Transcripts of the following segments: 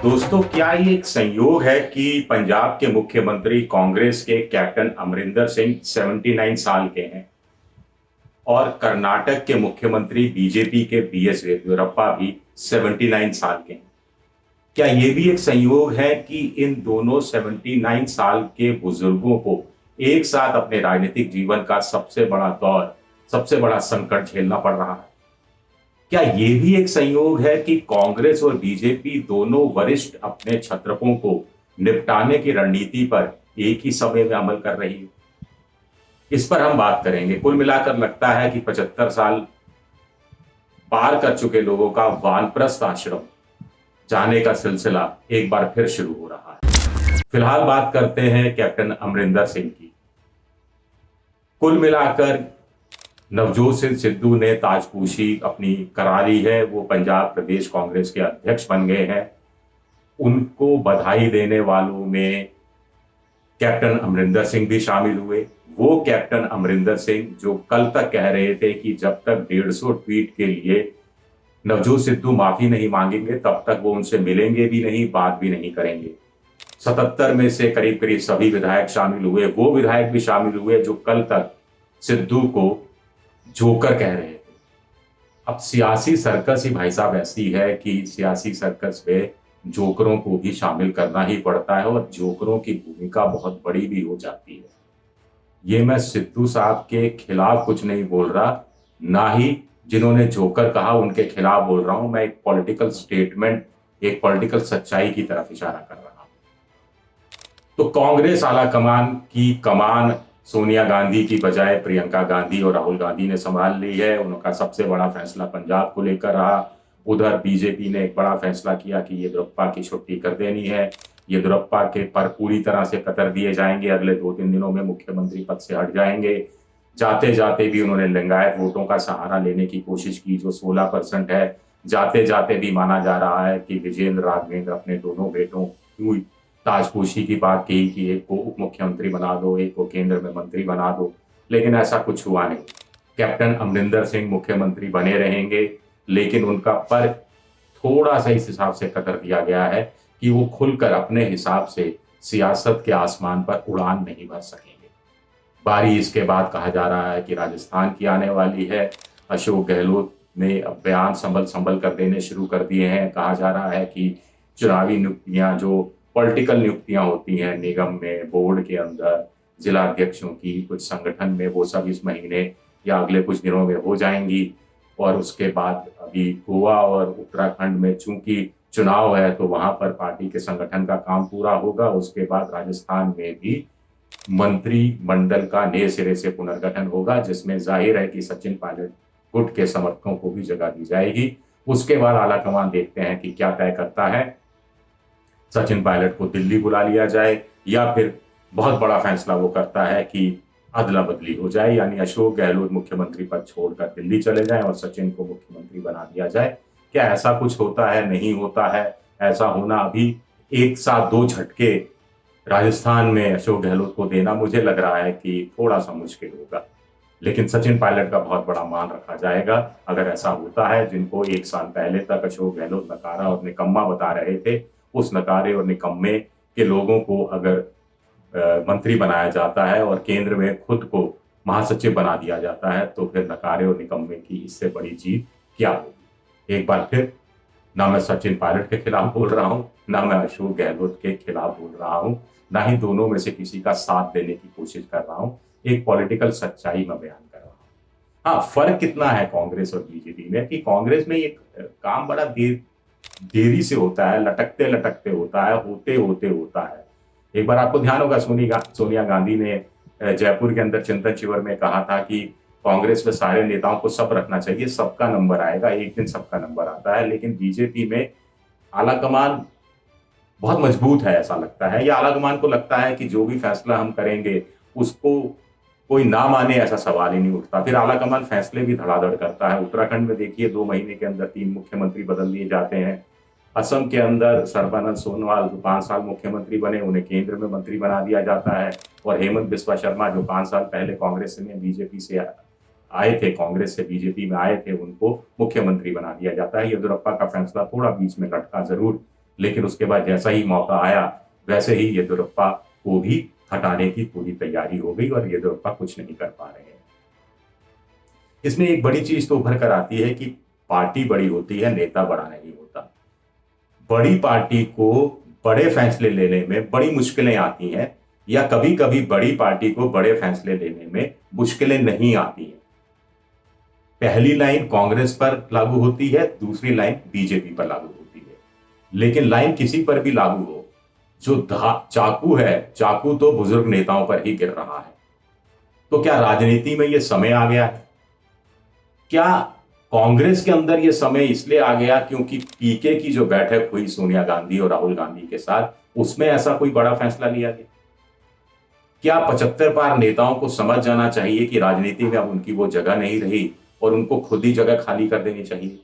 दोस्तों, क्या ये एक संयोग है कि पंजाब के मुख्यमंत्री कांग्रेस के कैप्टन अमरिंदर सिंह 79 साल के हैं और कर्नाटक के मुख्यमंत्री बीजेपी के बीएस येदियुरप्पा भी 79 साल के हैं। क्या ये भी एक संयोग है कि इन दोनों 79 साल के बुजुर्गों को एक साथ अपने राजनीतिक जीवन का सबसे बड़ा दौर, सबसे बड़ा संकट झेलना पड़ रहा है? क्या ये भी एक संयोग है कि कांग्रेस और बीजेपी दोनों वरिष्ठ अपने छत्रपों को निपटाने की रणनीति पर एक ही समय में अमल कर रही है? इस पर हम बात करेंगे। कुल मिलाकर लगता है कि 75 साल पार कर चुके लोगों का वानप्रस्थ आश्रम जाने का सिलसिला एक बार फिर शुरू हो रहा है। फिलहाल बात करते हैं कैप्टन अमरिंदर सिंह की। कुल मिलाकर नवजोत सिंह सिद्धू ने ताजपोशी अपनी करा ली है। वो पंजाब प्रदेश कांग्रेस के अध्यक्ष बन गए हैं। उनको बधाई देने वालों में कैप्टन अमरिंदर सिंह भी शामिल हुए। वो कैप्टन अमरिंदर सिंह जो कल तक कह रहे थे कि जब तक 150 ट्वीट के लिए नवजोत सिद्धू माफी नहीं मांगेंगे तब तक वो उनसे मिलेंगे भी नहीं, बात भी नहीं करेंगे। 77 में से करीब करीब सभी विधायक शामिल हुए। वो विधायक भी शामिल हुए जो कल तक सिद्धू को जोकर कह रहे थे। अब सियासी सर्कस ही भाई साहब ऐसी है कि सियासी सर्कस में जोकरों को भी शामिल करना ही पड़ता है और जोकरों की भूमिका बहुत बड़ी भी हो जाती है। ये मैं सिद्धू साहब के खिलाफ कुछ नहीं बोल रहा, ना ही जिन्होंने जोकर कहा उनके खिलाफ बोल रहा हूं। मैं एक पॉलिटिकल स्टेटमेंट, एक पॉलिटिकल सच्चाई की तरफ इशारा कर रहा हूं। तो कांग्रेस आला कमान की कमान सोनिया गांधी की बजाय प्रियंका गांधी और राहुल गांधी ने संभाल ली है। उनका सबसे बड़ा फैसला पंजाब को लेकर रहा। उधर बीजेपी ने एक बड़ा फैसला किया कि येदियुरप्पा की छुट्टी कर देनी है। येदियुरप्पा के पर पूरी तरह से कतर दिए जाएंगे। अगले 2-3 दिनों में मुख्यमंत्री पद से हट जाएंगे। जाते जाते भी उन्होंने लिंगायत वोटों का सहारा लेने की कोशिश की जो 16% है। जाते जाते भी माना जा रहा है कि विजेंद्र राघवेंद्र अपने दोनों बेटों की ताजपोशी की बात कही कि एक को उप मुख्यमंत्री बना दो, एक को केंद्र में मंत्री बना दो, लेकिन ऐसा कुछ हुआ नहीं। कैप्टन अमरिंदर सिंह मुख्यमंत्री बने रहेंगे, लेकिन उनका पर थोड़ा सा इस हिसाब से कतर दिया गया है कि वो खुलकर अपने हिसाब से सियासत के आसमान पर उड़ान नहीं भर सकेंगे। बारी इसके बाद कहा जा रहा है कि राजस्थान की आने वाली है। अशोक गहलोत ने अब बयान संभल संभल कर देने शुरू कर दिए हैं। कहा जा रहा है कि चुनावी नियुक्तियां, जो पॉलिटिकल नियुक्तियां होती हैं निगम में, बोर्ड के अंदर, जिला अध्यक्षों की, कुछ संगठन में, वो सब इस महीने या अगले कुछ दिनों में हो जाएंगी। और उसके बाद अभी गोवा और उत्तराखंड में चूंकि चुनाव है तो वहां पर पार्टी के संगठन का काम पूरा होगा। उसके बाद राजस्थान में भी मंत्रिमंडल का नए सिरे से पुनर्गठन होगा, जिसमें जाहिर है कि सचिन पायलट गुट के समर्थकों को भी जगह दी जाएगी। उसके बाद आलाकमान देखते हैं कि क्या तय करता है। सचिन पायलट को दिल्ली बुला लिया जाए या फिर बहुत बड़ा फैसला वो करता है कि अदला बदली हो जाए, यानी अशोक गहलोत मुख्यमंत्री पद छोड़कर दिल्ली चले जाएं और सचिन को मुख्यमंत्री बना दिया जाए। क्या ऐसा कुछ होता है? नहीं होता है। ऐसा होना अभी एक साथ दो झटके राजस्थान में अशोक गहलोत को देना मुझे लग रहा है कि थोड़ा सा मुश्किल होगा। लेकिन सचिन पायलट का बहुत बड़ा मान रखा जाएगा अगर ऐसा होता है। जिनको एक साल पहले तक अशोक गहलोत नकारा और निकम्मा बता रहे थे, उस नकारे और निकम्मे के लोगों को अगर मंत्री बनाया जाता है और केंद्र में खुद को महासचिव बना दिया जाता है तो फिर नकारे और निकम्मे की इससे बड़ी जीत क्या होगी? एक बार फिर, ना मैं सचिन पायलट के खिलाफ बोल रहा हूं, ना मैं अशोक गहलोत के खिलाफ बोल रहा हूं, ना ही दोनों में से किसी का साथ देने की कोशिश कर रहा हूं। एक पॉलिटिकल सच्चाई में बयान कर रहा हूं। हाँ, फर्क कितना है कांग्रेस और बीजेपी में कि कांग्रेस में ये काम बड़ा देरी से होता है, लटकते लटकते होता है, होते होते होता है। एक बार आपको ध्यान होगा सोनिया गांधी ने जयपुर के अंदर चिंतन शिविर में कहा था कि कांग्रेस में सारे नेताओं को सब रखना चाहिए, सबका नंबर आएगा, एक दिन सबका नंबर आता है। लेकिन बीजेपी में आलाकमान बहुत मजबूत है ऐसा लगता है, या आलाकमान को लगता है कि जो भी फैसला हम करेंगे उसको कोई ना माने ऐसा सवाल ही नहीं उठता। फिर आलाकमान फैसले भी धड़ाधड़ करता है। उत्तराखंड में देखिए 2 महीने के अंदर 3 मुख्यमंत्री बदल दिए जाते हैं। असम के अंदर सर्बानंद सोनोवाल जो 5 साल मुख्यमंत्री बने, उन्हें केंद्र में मंत्री बना दिया जाता है। और हेमंत बिस्वा शर्मा जो 5 साल पहले कांग्रेस में बीजेपी से आए थे, कांग्रेस से बीजेपी में आए थे, उनको मुख्यमंत्री बना दिया जाता है। येदियुरप्पा का फैसला थोड़ा बीच में लटका जरूर, लेकिन उसके बाद जैसा ही मौका आया वैसे ही येदियुरप्पा को भी हटाने की पूरी तैयारी हो गई और येदियुरप्पा कुछ नहीं कर पा रहे हैं। इसमें एक बड़ी चीज तो उभर कर आती है कि पार्टी बड़ी होती है, नेता बड़ा नहीं होता। बड़ी पार्टी को बड़े फैसले लेने में बड़ी मुश्किलें आती हैं, या कभी कभी बड़ी पार्टी को बड़े फैसले लेने में मुश्किलें नहीं आती हैं। पहली लाइन कांग्रेस पर लागू होती है, दूसरी लाइन बीजेपी पर लागू होती है, लेकिन लाइन किसी पर भी लागू हो, जो चाकू है, चाकू तो बुजुर्ग नेताओं पर ही गिर रहा है। तो क्या राजनीति में यह समय आ गया है? क्या कांग्रेस के अंदर यह समय इसलिए आ गया क्योंकि पीके की जो बैठक हुई सोनिया गांधी और राहुल गांधी के साथ, उसमें ऐसा कोई बड़ा फैसला लिया गया? क्या 75 पार नेताओं को समझ जाना चाहिए कि राजनीति में अब उनकी वो जगह नहीं रही और उनको खुद ही जगह खाली कर देनी चाहिए?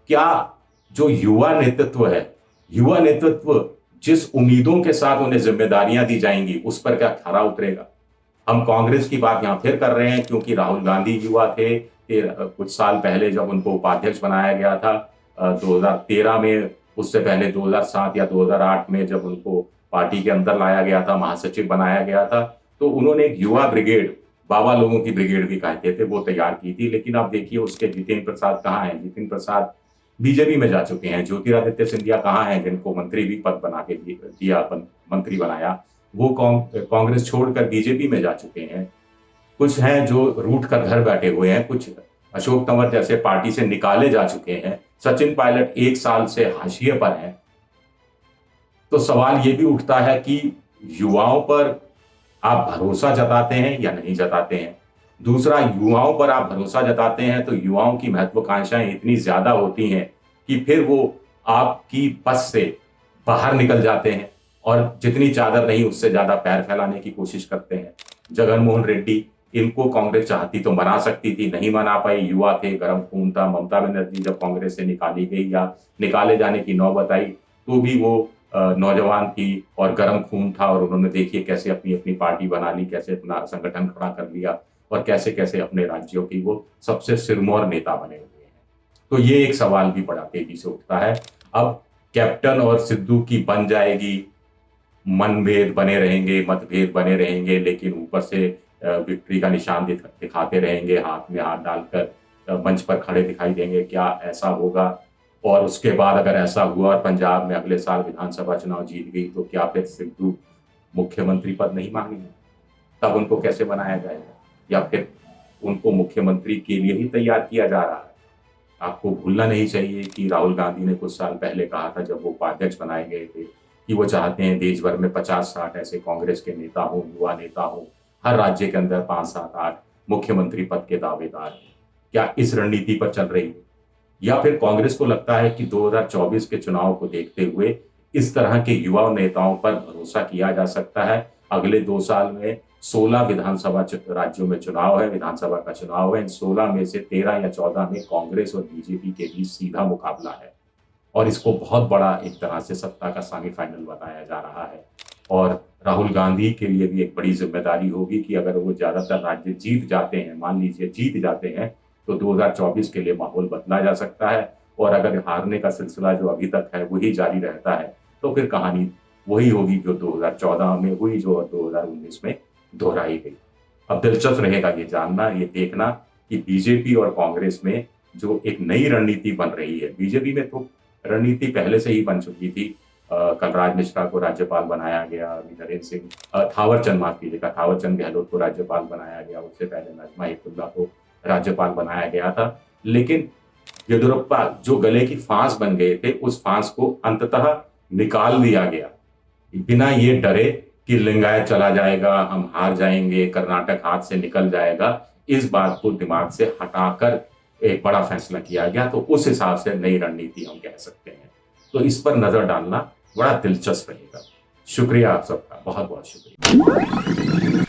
क्या जो युवा नेतृत्व है, युवा नेतृत्व जिस उम्मीदों के साथ उन्हें जिम्मेदारियां दी जाएंगी उस पर क्या खरा उतरेगा? हम कांग्रेस की बात यहां फिर कर रहे हैं क्योंकि राहुल गांधी युवा थे। कुछ साल पहले जब उनको उपाध्यक्ष बनाया गया था 2013 में, उससे पहले 2007 या 2008 में जब उनको पार्टी के अंदर लाया गया था, महासचिव बनाया गया था, तो उन्होंने एक युवा ब्रिगेड, बाबा लोगों की ब्रिगेड भी कहते थे, वो तैयार की थी। लेकिन आप देखिए उसके जितेंद्र प्रसाद कहाँ हैं? जितेंद्र प्रसाद बीजेपी में जा चुके हैं। ज्योतिरादित्य सिंधिया कहाँ हैं, जिनको मंत्री भी पद बना के दिया, मंत्री बनाया, वो कांग्रेस छोड़कर बीजेपी में जा चुके हैं। कुछ हैं जो रूठ कर घर बैठे हुए हैं, कुछ अशोक तंवर जैसे पार्टी से निकाले जा चुके हैं, सचिन पायलट 1 साल से हाशिए पर हैं। तो सवाल ये भी उठता है कि युवाओं पर आप भरोसा जताते हैं या नहीं जताते हैं? दूसरा, युवाओं पर आप भरोसा जताते हैं तो युवाओं की महत्वाकांक्षाएं इतनी ज्यादा होती हैं कि फिर वो आपकी बस से बाहर निकल जाते हैं और जितनी चादर नहीं उससे ज्यादा पैर फैलाने की कोशिश करते हैं। जगनमोहन रेड्डी, इनको कांग्रेस चाहती तो मना सकती थी, नहीं मना पाई, युवा थे, गर्म खून था। ममता बनर्जी जब कांग्रेस से निकाली गई या निकाले जाने की नौबत आई तो भी वो नौजवान थी और गर्म खून था और उन्होंने देखिए कैसे अपनी अपनी पार्टी बना ली, कैसे अपना संगठन खड़ा कर लिया और कैसे कैसे अपने राज्यों की वो सबसे सिरमौर नेता बने हुए हैं। तो ये एक सवाल भी बड़ा तेजी से उठता है। अब कैप्टन और सिद्धू की बन जाएगी, मनभेद बने रहेंगे, मतभेद बने रहेंगे, लेकिन ऊपर से विक्ट्री का निशान दिखाते रहेंगे, हाथ में हाथ डालकर मंच पर खड़े दिखाई देंगे। क्या ऐसा होगा? और उसके बाद अगर ऐसा हुआ और पंजाब में अगले साल विधानसभा चुनाव जीत गई तो क्या फिर सिद्धू मुख्यमंत्री पद नहीं मांगेंगे? तब उनको कैसे बनाया जाएगा? या फिर उनको मुख्यमंत्री के लिए ही तैयार किया जा रहा है? आपको भूलना नहीं चाहिए कि राहुल गांधी ने कुछ साल पहले कहा था जब वो उपाध्यक्ष बनाए गए थे कि वो चाहते हैं देश भर में 50-60 ऐसे कांग्रेस के नेता हों, युवा नेता हों, हर राज्य के अंदर 5-7-8 मुख्यमंत्री पद के दावेदार हैं। क्या इस रणनीति पर चल रही है? या फिर कांग्रेस को लगता है कि 2024 के चुनाव को देखते हुए इस तरह के युवा नेताओं पर भरोसा किया जा सकता है? अगले 2 साल में 16 विधानसभा राज्यों में चुनाव है, विधानसभा का चुनाव है। इन 16 में से 13 या 14 में कांग्रेस और बीजेपी के बीच सीधा मुकाबला है और इसको बहुत बड़ा एक तरह से सत्ता का सेमीफाइनल बताया जा रहा है। और राहुल गांधी के लिए भी एक बड़ी जिम्मेदारी होगी कि अगर वो ज्यादातर राज्य जीत जाते हैं, मान लीजिए जीत जाते हैं, तो 2024 के लिए माहौल बदला जा सकता है। और अगर हारने का सिलसिला जो अभी तक है वही जारी रहता है तो फिर कहानी वही होगी जो 2014 में हुई, जो 2019 में दोहराई गई। अब दिलचस्प रहेगा ये जानना, ये देखना कि बीजेपी और कांग्रेस में जो एक नई रणनीति बन रही है। बीजेपी में तो रणनीति पहले से ही बन चुकी थी। कलराज मिश्रा को राज्यपाल बनाया गया, नरेंद्र सिंह थावरचंद, माफ कीजिएगा, थावरचंद गहलोत को राज्यपाल बनाया गया, उससे पहले नजमा हेपतुल्ला को राज्यपाल बनाया गया था। लेकिन येदियुरप्पा जो गले की फांस बन गए थे, उस फांस को अंततः निकाल दिया गया बिना ये डरे कि लिंगायत चला जाएगा, हम हार जाएंगे, कर्नाटक हाथ से निकल जाएगा। इस बात को दिमाग से हटाकर एक बड़ा फैसला किया गया। तो उस हिसाब से नई रणनीति हम कह सकते हैं। तो इस पर नजर डालना बड़ा दिलचस्प रहेगा। शुक्रिया आप सबका, बहुत बहुत शुक्रिया।